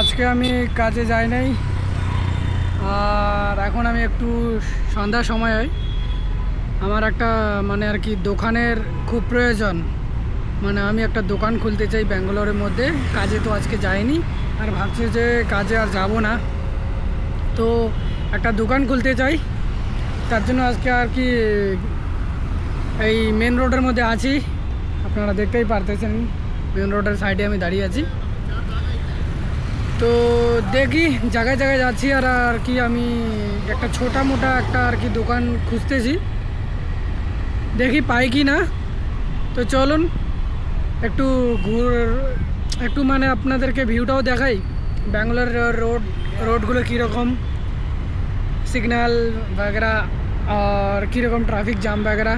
আজকে আমি কাজে যাই নাই। আর এখন আমি একটু সন্ধ্যার সময় হয়, আমার একটা মানে আর কি দোকানের খুব প্রয়োজন। মানে আমি একটা দোকান খুলতে চাই ব্যাঙ্গালোরের মধ্যে। কাজে তো আজকে যাইনি, আর ভাবছি যে কাজে আর যাব না, তো একটা দোকান খুলতে চাই। তার জন্য আজকে আর কি এই মেন রোডের মধ্যে আছি, আপনারা দেখতেই পারতেছেন মেন রোডের সাইডে আমি দাঁড়িয়ে আছি। তো দেখি জায়গায় জায়গায় যাচ্ছি, আর আর কি আমি একটা ছোটা মোটা একটা আর কি দোকান খুঁজতেছি, দেখি পাই কি না। তো চলুন একটু একটু মানে আপনাদেরকে ভিউটাও দেখাই, ব্যাঙ্গালোর রোডগুলো কীরকম, সিগন্যাল वगैरह আর কীরকম ট্রাফিক জ্যাম वगैरह।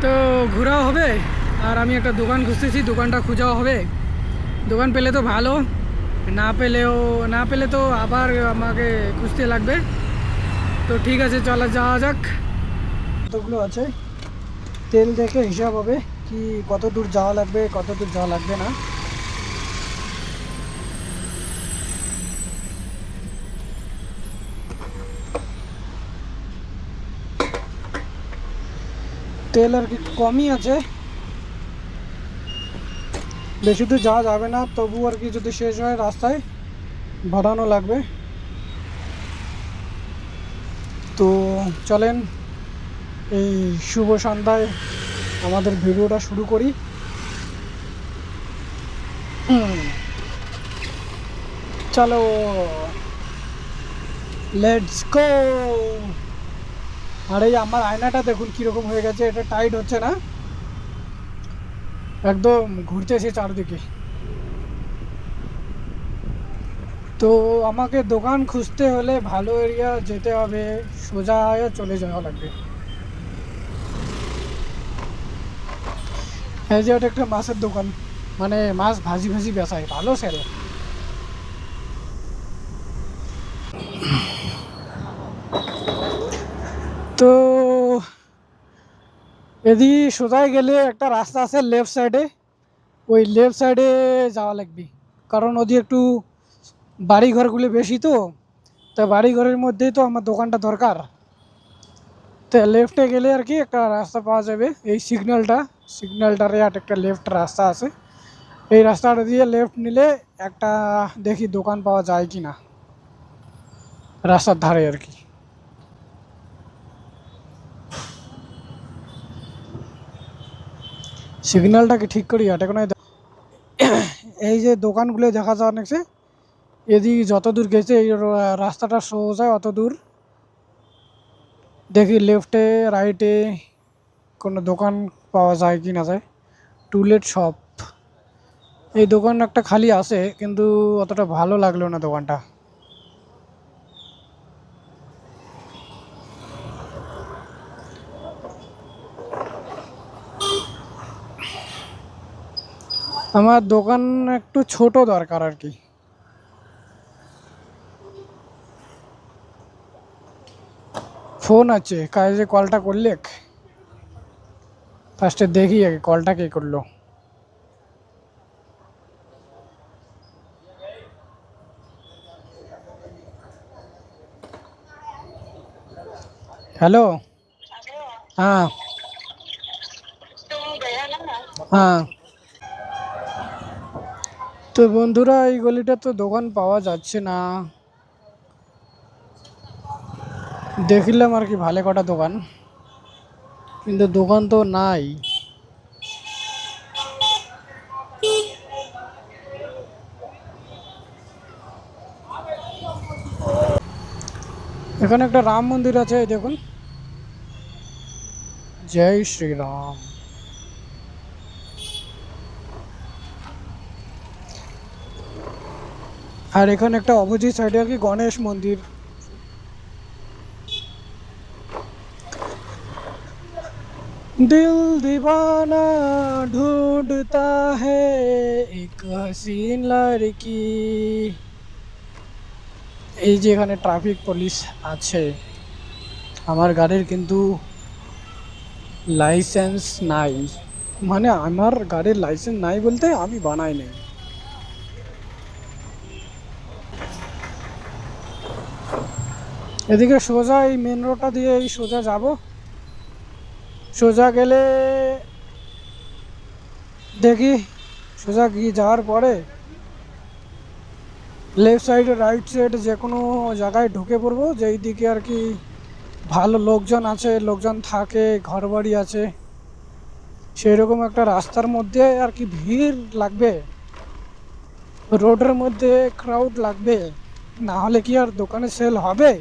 তো ঘোরাও হবে, আর আমি একটা দোকান খুঁজতেছি, দোকানটা খোঁজাও হবে। দোকান পেলে তো ভালো, না পেলে তো আবার আমাকে খুঁজতে লাগবে। তো ঠিক আছে, চলা যাওয়া যাক। কতগুলো আছে তেল দেখে হিসাব হবে কি কত দূর যাওয়া লাগবে, কত দূর যাওয়া লাগবে না। তেল আর কি কমই আছে, বেশি দূর যাওয়া যাবে না, তবু আর কি যদি শেষ হয় রাস্তায় ভরানো লাগবে। তো চলেন এই শুভ সন্ধ্যায় আমাদের ভিডিওটা শুরু করি। চলো লেটস গো। আর এই আমার আয়নাটা দেখুন কীরকম হয়ে গেছে, এটা টাইট হচ্ছে না, একদম ঘুরতেছে চারদিকে। তো আমাকে দোকান খুঁজতে হলে ভালো এরিয়া যেতে হবে, সোজা চলে যাওয়া লাগবে। এই যে ওটা একটা মাছের দোকান, মানে মাছ ভাজি ভাজি বেচায়, ভালো সেরে। তো এদিকে সোজায় গেলে একটা রাস্তা আছে লেফট সাইডে, ওই লেফট সাইডে যাওয়া লাগবে, কারণ ওদি একটু বাড়ি ঘরগুলো বেশি, তো বাড়ি ঘরের মধ্যেই তো আমার দোকানটা দরকার। তো লেফটে গেলে আর কি একটা রাস্তা পাওয়া যাবে, এই সিগন্যালটার একটা লেফট রাস্তা আছে, এই রাস্তাটা দিয়ে লেফট নিলে একটা দেখি দোকান পাওয়া যায় কি না রাস্তার ধারে আর কি। সিগন্যালটাকে ঠিক করি হাটে কোনো। এই যে দোকানগুলো দেখা যাচ্ছে, এদিকে যত দূর গেছে এই রাস্তাটা সোজা অত দূর, দেখি লেফটে রাইটে কোনো দোকান পাওয়া যায় কি না যায়। টুলেট শপ, এই দোকান একটা খালি আছে, কিন্তু অতটা ভালো লাগলো না দোকানটা। আমার দোকান একটু ছোট দরকার আর কি। ফোন আছে, কাজে কলটা করলে ফার্স্টে দেখি আগে কলটা কে করলো। হ্যালো, হ্যাঁ হ্যাঁ। তো বন্ধুরা, এই গলিটা তো দোকান পাওয়া যাচ্ছে না, দেখলাম আর কি ভালো কটা দোকান, কিন্তু দোকান তো নাই। এখানে একটা রাম মন্দির আছে, এই দেখুন, জয় শ্রীরাম। আর এখানে একটা অপোজিট সাইডে আর কি গণেশ মন্দির। দিল দিবানা ঢুঁড়তা है एक हसीन लड़की। এই যে এখানে ট্রাফিক পুলিশ আছে, আমার গাড়ির কিন্তু লাইসেন্স নাই, মানে আমার গাড়ির লাইসেন্স নাই বলতে আমি বানাই নাই। এদিকে সোজা এই মেন রোডটা দিয়ে এই সোজা যাব। সোজা গেলে দেখি, সোজা গিয়ে যাওয়ার পরে লেফট সাইডে রাইট সাইড যে কোনো জায়গায় ঢুকে পড়বো, যেই দিকে আর কি ভালো লোকজন আছে, লোকজন থাকে, ঘরবাড়ি আছে, সেই রকম একটা রাস্তার মধ্যে আর কি ভিড় লাগবে, রোডের মধ্যে ক্রাউড লাগবে, না হলে কি আর দোকানে সেল হবে।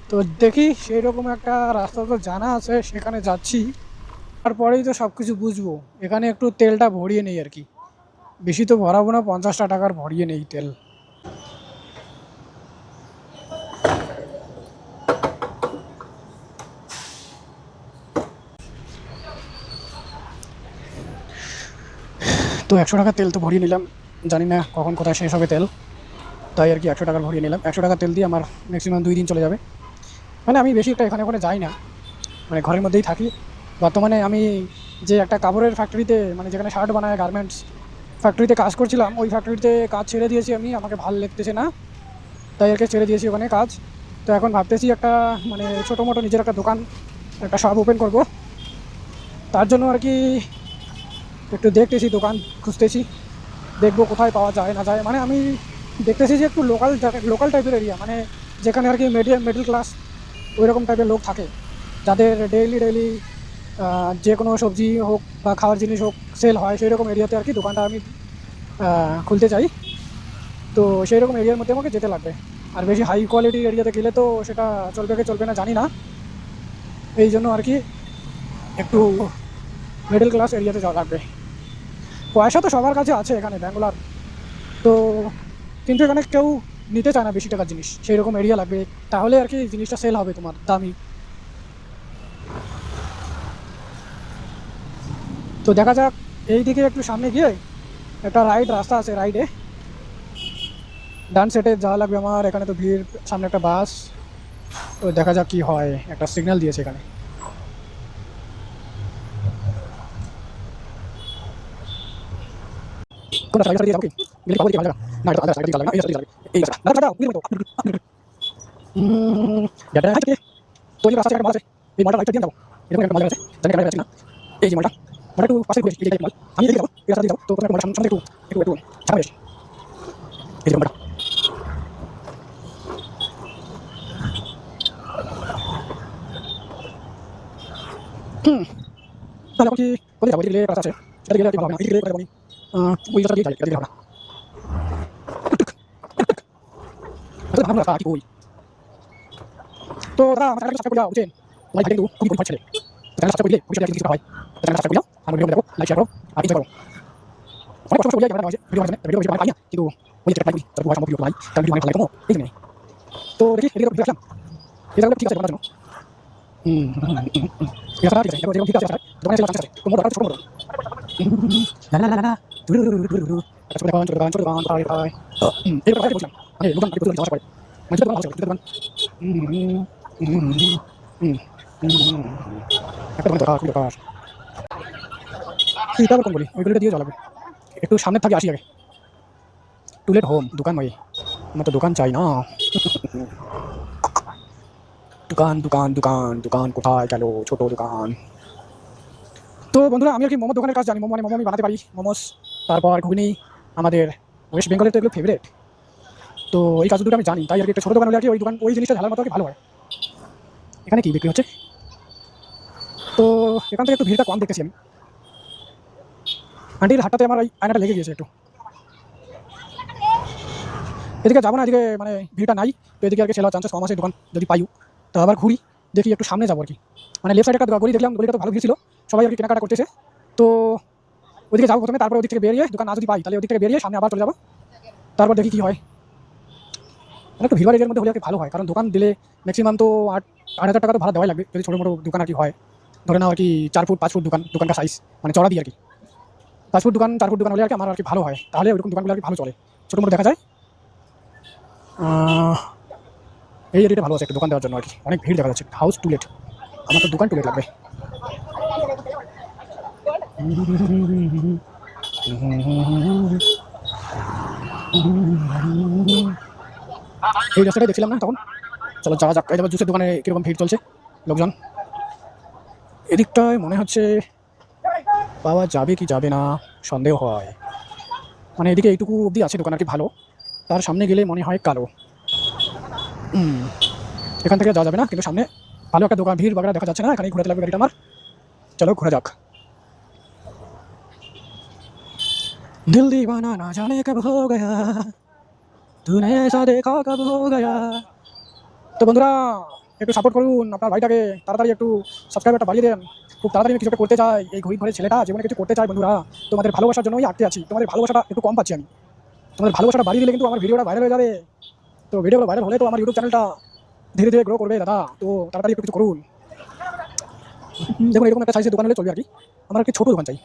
তো দেখি সেই রকম একটা রাস্তা তো জানা আছে, সেখানে যাচ্ছি, তারপরেই তো সব কিছু বুঝবো। এখানে একটু তেলটা ভরিয়ে নেই আর কি, বেশি তো ভরাবো না, 50টা টাকার ভরিয়ে নেই তেল। তো 100 টাকা তেল তো ভরিয়ে নিলাম, জানি না কখন কোথায় শেষ হবে তেল, তাই আর কি 100 টাকার ভরিয়ে নিলাম। 100 টাকা তেল দিয়ে আমার ম্যাক্সিমাম 2 দিন চলে যাবে। মানে আমি বেশি একটা এখানে ওখানে যাই না, মানে ঘরের মধ্যেই থাকি। বর্তমানে আমি যে একটা কাপড়ের ফ্যাক্টরিতে, মানে যেখানে শার্ট বানায়, গার্মেন্টস ফ্যাক্টরিতে কাজ করছিলাম, ওই ফ্যাক্টরিতে কাজ ছেড়ে দিয়েছি আমি, আমাকে ভালো লাগতেছে না, তাই আর কি ছেড়ে দিয়েছি ওখানে কাজ। তো এখন ভাবতেছি একটা মানে ছোটো মোটো নিজের একটা দোকান, একটা শপ ওপেন করব। তার জন্য আর কি একটু দেখতেছি, দোকান খুঁজতেছি, দেখবো কোথায় পাওয়া যায় না যায়। মানে আমি দেখতেছি যে একটু লোকাল টাইপের এরিয়া, মানে যেখানে আর কি মিডল ক্লাস ওই রকম টাইপের লোক থাকে, যাদের ডেইলি যে কোনো সবজি হোক বা খাওয়ার জিনিস হোক সেল হয়, সেই রকম এরিয়াতে আর কি দোকানটা আমি খুলতে চাই। তো সেই রকম এরিয়ার মধ্যে আমাকে যেতে লাগবে। আর বেশি হাই কোয়ালিটির এরিয়াতে গেলে তো সেটা চলবে কি চলবে না জানি না, এই জন্য আর কি একটু মিডল ক্লাস এরিয়াতে যাওয়া লাগবে। পয়সা তো সবার কাছে আছে এখানে ব্যাঙ্গালোর, তো কিন্তু এখানে কেউ নিতে চায় না বেশি টাকার জিনিস, সেই রকম এরিয়া লাগবে, তাহলে আর কি জিনিসটা সেল হবে তোমার দামি। তো দেখা যাক, এই দিকে একটু সামনে গিয়ে একটা রাস্তা আছে, রাইডে ডান সাইডে যাওয়া লাগবে আমার। এখানে তো ভিড়, সামনে একটা বাস, তো দেখা যাক কি হয়। একটা সিগন্যাল দিয়েছে এখানে। কোন রাস্তা দিয়ে যাবো কি গেলে পাবো কি ভালো জায়গা না, এটা আলাদা জায়গা দিয়ে যাবে না, এই রাস্তা দিয়ে যাবে, এই রাস্তা দাঁড়া দাঁড়া উড়ে মতো এটা হাইটে তো এই রাস্তা একটা মাল আছে, এই মালটা রাইটে দিয়ে যাবো, এরকম একটা মাল আছে জানি কেন আছে না, এই যে মালটা একটু পাশে ঘুরে এই মাল আমি এদিকে যাবো, এই রাস্তা দিয়ে যাবো, তো তোমার মালটা সামনে একটু একটু একটু ছাড়া বেশ, এই যে মালটা তাহলে এখন কি কোথায় যাবো? এদিকে রাস্তা আছে, সেটা গেলে আর কি ভালো হবে না, এদিকে কোথায় যাবো আমি? ওই রাস্তা দিয়ে যাই, এদিকে ভালো না, আসলে ভালো রাস্তা কি ওই। তো দাদা আমার চ্যানেলটা সাবস্ক্রাইব করে দাও, বুঝছেন? লাইক কিন্তু খুবই খুবই ছেলে, চ্যানেল সাবস্ক্রাইব করলে অবশ্যই কিছু হয়, চ্যানেল সাবস্ক্রাইব করে দাও, আর ভিডিও দেখো, লাইক শেয়ার করো আর এনজয় করো। অনেক কষ্ট করে ক্যামেরা আছে, ভিডিও আছে, ভিডিও বেশি পাই না, কিন্তু ওই যে লাইক তবে বয়স ভিডিও লাইক, তার ভিডিও অনেক ভালো লাগে এই জন্য। তো দেখি এদিকে ভিডিও আসলাম, এই জায়গাটা ঠিক আছে বানার জন্য। এই রাস্তা ঠিক আছে, এরকম ঠিক আছে, দোকানে আছে, আছে তো মোড় ছোট মোড়, লা লা লা লা দুরু দুরু দুরু দুরু ছোট দোকান পাই পাই, এই কথা বলছিলাম মানে দোকান একটু যাওয়া পড়ে, মানে ছোট দোকান একটা দোকান দরকার, খুব দরকার। এটা কোন বলি ওইগুলো দিয়ে যাওয়া লাগবে, একটু সামনে থেকে আসি আগে। টুলেট হোম দোকান ভাই, আমার তো দোকান চাই না। দোকান দোকান দোকান দোকান কোথায় গেল ছোট দোকান? তো বন্ধুরা আমি আর কি মোমো দোকানের কাজ জানি, মোমো মানে মোমো আমি বানাতে পারি, মোমোস, তারপর ঘুগনি, আমাদের ওয়েস্ট বেঙ্গলের তো এগুলো ফেভারিট। তো এই কাজগুলো আমি জানি, তাই আর কি একটা ছোটো দোকান হলে আর কি ওই জিনিসটা ঢালার মতো আর কি ভালো হয়। এখানে কি বিক্রি হচ্ছে? তো এখান থেকে একটু ভিড়টা কম দেখতেছি আমি। আন্টির হাতটাতে আমার ওই আয়নাটা লেগে গিয়েছে একটু, এদিকে যাবো না, এদিকে মানে ভিড়টা নাই, তো এদিকে আর কি সেল হওয়ার চান্সেস কম আছে, দোকান যদি পাইও। তো আবার ঘুরি, দেখি একটু সামনে যাবো আর কি, মানে লেফট সাইডে একটা গলি দেখলাম, গলিটা তো ভালো ভিড় ছিল, সবাই আর কি কেনাকাটা করতেছে। তো ওদিকে যাবো প্রথমে, তারপর ওদিক থেকে বেরিয়ে দোকান না যদি পাই তাহলে ওদিক থেকে বেরিয়ে সামনে আবার চলে যাবো, তারপর দেখি কী হয়। মানে একটু ভিড় এরিয়ার মধ্যে হলে আর কি ভালো হয়, কারণ দোকান দিলে ম্যাক্সিমাম তো 8,000 টাকা তো ভাড়া দেওয়াই লাগবে, যদি ছোটো মোটো দোকান আর কি হয়, ধরে নাও আর কি 4 ফুট 5 ফুট দোকানটা সাইজ মানে চড়া দিয়ে আর কি, 5 ফুট দোকান 4 ফুট দোকান হলে আর কি আমার আর কি ভালো হয়, তাহলে ওইরকম দোকানগুলো আর কি ভালো চলে, ছোটো মোটো দেখা যায়। এই এরিয়াটা ভালো আছে একটা দোকান দেওয়ার জন্য আর কি, অনেক ভিড় দেখা যাচ্ছে। হাউস টুলেট, আমার তো দোকান টুলেট লাগবে। এই রাস্তাটাই দেখছিলাম না তখন, চলো যাওয়া যাক। এই যেমন জুসের দোকানে কীরকম ভিড় চলছে লোকজন। এদিকটায় মনে হচ্ছে পাওয়া যাবে কি যাবে না সন্দেহ হয়। মানে এদিকে এইটুকু অবধি আছে দোকান আর কি ভালো, তার সামনে গেলে মনে হয় কালো। এখান থেকে যাওয়া যাবে না, কিন্তু সামনে ভালো একটা দোকান, ভিড় বাগড়া দেখা যাচ্ছে না, এখানেই ঘুরাতে লাগবে গাড়িটা আমার। চলো ঘোরা যাক। दिल दीवाना ना जाने कब हो गया, तूने ऐसा देखा कब हो गया। তো বন্ধুরা একটু সাপোর্ট করুন আপনার ভাইটাকে, তাড়াতাড়ি একটু সাবস্ক্রাইবারটা বাড়িয়ে দেন। খুব তাড়াতাড়ি কিছু একটা করতে চাই, এই ঘড়ি ঘরে ছেলেটা জীবনে কিছু করতে চাই বন্ধুরা। তোমাদের ভালোবাসার জন্যই আটকে আছি, তোমাদের ভালোবাসাটা একটু কম পাচ্ছি আমি। তোমাদের ভালোবাসাটা বাড়িয়ে দিলে কিন্তু আমার ভিডিওটা ভাইরাল হয়ে যাবে। তো ভিডিওগুলো ভাইরাল হলে তো আমার ইউটিউব চ্যানেলটা ধীরে ধীরে গ্রো করবে দাদা। তো তাড়াতাড়ি একটু কিছু করুন। দেখুন এরকম একটা সাইজের দোকান হলে চলবে আর কি, আমার একটি ছোটো দোকান চাই।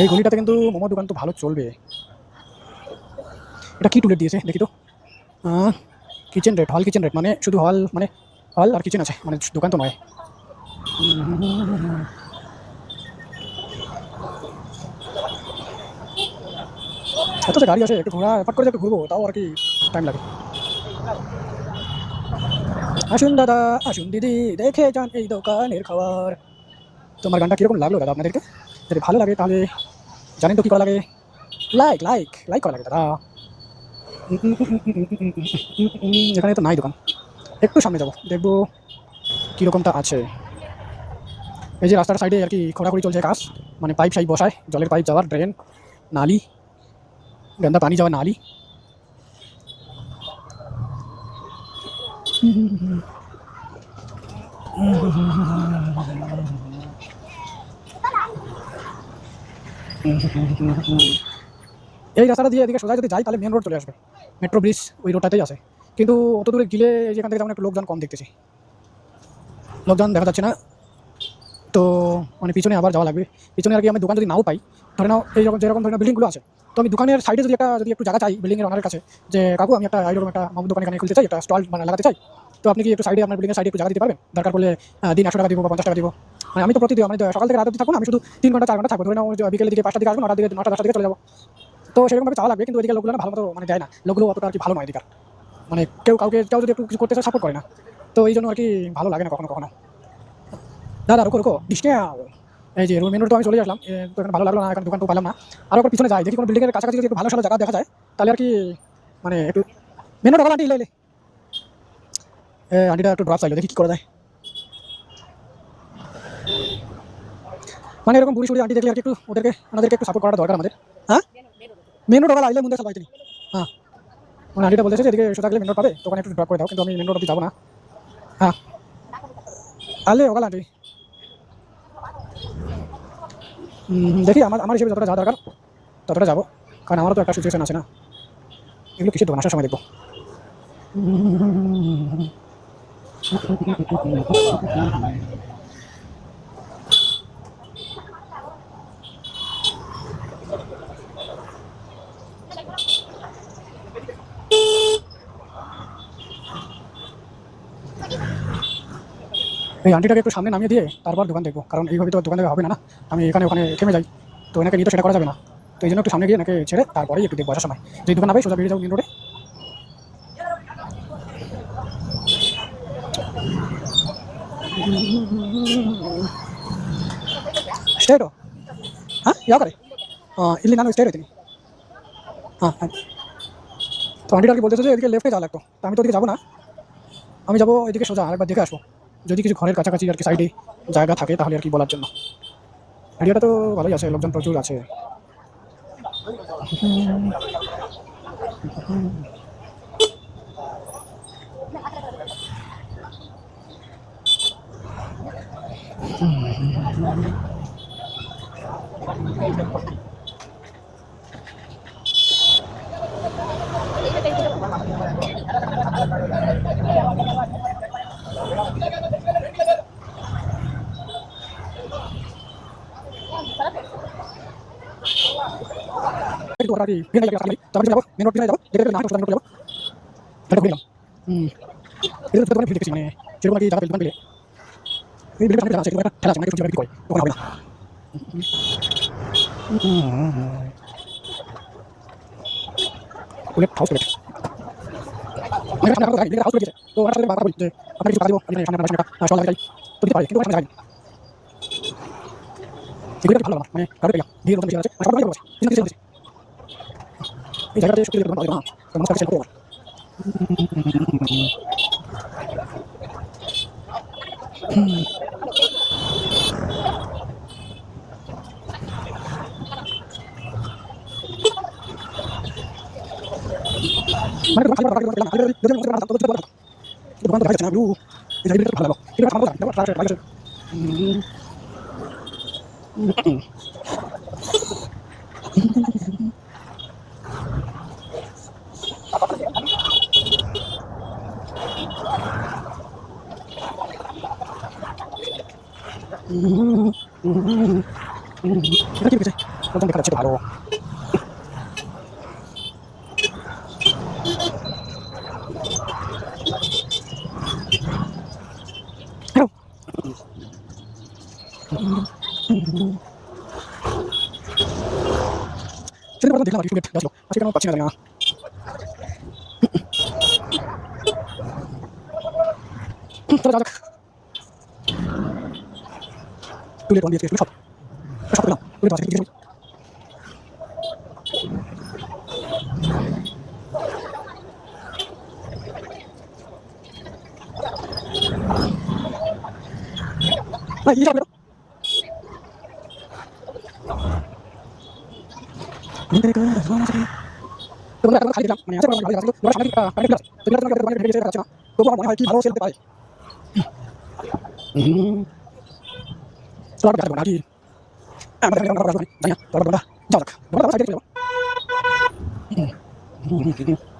এই গলিটাতে কিন্তু মোমোর দোকান তো ভালো চলবে। এটা কি টুলেট দিয়েছে দেখি তো। কিচেন রেট, হল কিচেন রেট, মানে শুধু হল, মানে হল আর কিচেন আছে, মানে দোকান তো নয়। এত যে গাড়ি আছে, একটু ঘোরা এফার্ট করে একটু ঘুরবো, তাও আর কি টাইম লাগে। আসুন দাদা, আসুন দিদি, দেখে যান এই দোকানের খাবার। তোমার গানটা কীরকম লাগলো দাদা আপনাদেরকে? যদি ভালো লাগে তাহলে জানেন তো কী করা লাগে, লাইক লাইক লাইক করা লাগে দাদা। এখানে তো নাই দোকান, একটু সামনে যাবো, দেখবো কীরকমটা আছে। এই যে রাস্তার সাইডে আর কি খোঁড়াখুড়ি চলছে কাজ, মানে পাইপ সাইপ বসায়, জলের পাইপ যাওয়ার, ড্রেন, নালি, গন্ধা পানি যাওয়ার নালি। এই রাস্তাটা দিয়ে এদিকে সোজা যদি যাই তাহলে মেন রোড চলে আসবে, মেট্রো ব্রিজ ওই রোডটাতেই আছে। কিন্তু অত দূরে গেলে যেখান থেকে যেমন একটু লোকজন কম দেখতেছি, লোকজন দেখা যাচ্ছে না। তো মানে পিছনে আবার যাওয়া লাগবে। পিছনে আর কি আমি দোকান যদি নাও পাই, ধরে নাও এইরকম যেরকম ধরে নাও বিল্ডিংগুলো আছে, তো আমি দোকানের সাইডে যদি একটু জায়গা চাই বিল্ডিংয়ের ওনারের কাছে, যে কাকু আমি একটা এইরকম একটা মোমো দোকান এখানে খুলতে চাই, একটা স্টল মানে লাগাতে চাই, তো আপনি কি একটু সাইডে আপনার বিল্ডিংয়ের সাইডে একটু জায়গা দিতে পারবেন? দরকার পড়লে দিন 100 টাকা দিব বা 50 টাকা দিব। মানে আমি তো প্রতিদিন আমি সকাল থেকে রাত অবধি থাকুন, আমি শুধু 3 ঘন্টা 4 ঘন্টা থাকবো, ধরে নাও বিকেলের দিকে 5টার দিকে আসবো, 9টার দিকে 9টা 10টার দিকে চলে যাবো। তো সেরকমভাবে চাওয়া লাগবে, কিন্তু ওইদিকে লোকগুলো না ভালো মতো মানে দেয় না, লোকগুলো অতটা আর কি ভালো নয় এদিকার, মানে কেউ যদি একটু কিছু করতে চায় সাপোর্ট করে না। তো এই জন্য আর কি ভালো লাগে না কখনো কখনো। দাদা রুকো রুকো ডিসকাউন্ট। এই যে মেন রোড তো আমি চলে আসলাম, তো এখানে ভালো লাগলো না, এখন দোকান তো পেলাম না। আরও একবার পিছনে যাই, দেখি কোনো বিল্ডিংয়ের কাছাকাছি যদি একটু ভালো ভালো জায়গা দেখা যায়, তাহলে আর কি মানে একটু মেন রোড আন্টি লাইলে আন্টিটা একটু ড্রপ চাইলো, দেখি কী করা যায়। মানে এরকম বুড়ি সুড়ি আন্টি দেখলে আর কি একটু ওনাদেরকে একটু সাপোর্ট করাটা দরকার আমাদের। হ্যাঁ মেন রোড আইলে মুন্দে সবাই তিনি। হ্যাঁ মানে আন্টিটা বলতেছে যে এদিকে সোজা গেলে মেন রোড পাবে, তো ওখানে একটু ড্রপ করে দাও, কিন্তু আমি মেন রোড অব্দি যাবো না। হ্যাঁ আলে ওগাল আন্টি, দেখি আমার হিসেবে যতটা যাওয়া দরকার ততটা যাবো, কারণ আমারও তো একটা সিচুয়েশন আছে না। এগুলো কিসের দোকান আসার সময় দেখবো। এই আন্টিটাকে একটু সামনে নামিয়ে দিয়ে তারপর দোকান দেখবো, কারণ এইভাবে তো দোকান হবে না, না আমি এখানে ওখানে থেমে যাই, তো এনাকে নিয়ে তো সেটা করা যাবে না। তো এই জন্য একটু সামনে গিয়ে এনাকে ছেড়ে তারপরেই একটু দেখবো আসার সময়, যে দোকান হবে সোজা বেরিয়ে যাবো মেন রোডে। ಸ್ಟೇಟು ಹಾಂ ಯಾವ ಕಡೆ ಇಲ್ಲಿ ನಾನು স্টেট হইತೀನಿ। হ্যাঁ হ্যাঁ তো আন্টিটা আর কি বলতেছে যে এদিকে লেফটে যাওয়া লাগতো, তো আমি তো ওদিকে যাবো না, আমি যাবো এদিকে সোজা আরেকবার দেখে আসবো, যদি কিছু ঘরের কাছাকাছি আর কি সাইডে জায়গা থাকে তাহলে আর কি বলার জন্য। এরিয়াটা তো ভালোই আছে, লোকজন প্রচুর আছে। একটু আর কি ভেঙে লাগে রাস্তা, তো আমি যাবো মেন রোড পিছনে যাবো, দেখে দেখে না সোজা মেন রোড যাবো, এটা ঘুরে গেলাম। এদের দোকানে ভিড় দেখেছি, মানে সেরকম আর কি জায়গা দোকান পেলে এই বিল্ডিং সামনে আছে কিন্তু একটা ঠেলা আছে মানে কিছু কি করে তখন হবে না পুরো হাউস করে মানে সামনে একটা হাউস করে তো ওরা সাথে বাবা বলছে আপনার কিছু কাজ দিব আমি সামনে আপনার সামনে সকালে যাই তো দিতে পারি কিন্তু ওখানে যাই সিকিউরিটি ভালো না মানে কারো পেয়া দিয়ে রকম আছে আর সবাই বলছে কিছু কিছু এই জায়গাতে সত্যি করে ভালো না তো মনে হচ্ছে সেটা মানে তো ভালো ভালো ভালো যদি মনে করেন তো তো দোকান তো ভালো না ব্লু এই জায়গাটা ভালো কিন্তু আমার বলতে দাও ট্রাই করে এটা কি হয়েছে প্রথম দেখা যাচ্ছে তো ভালো হ্যালো সেদিন পর্যন্ত দেখলাম আর কি গেট আসলো আজকে কেন পাচ্ছি না জানি না চলো যাক তুলে কোন দিয়েছে সব সব পেলাম তুলে পাশে কিছু না এই সব তোমরা এখন খালি দিলাম মানে আছে ভালো আছে তোমরা সামনে কানেক্ট আছে তোমরা তোমাকে মানে ভেবে যাচ্ছে না তবু আমার মনে হয় কি ভালো সেলতে পারে তোমরা কাজ করো নাকি আমাদের আমরা কাজ করি জানি না তোমরা যাও যাক তোমরা সাইডে চলে যাও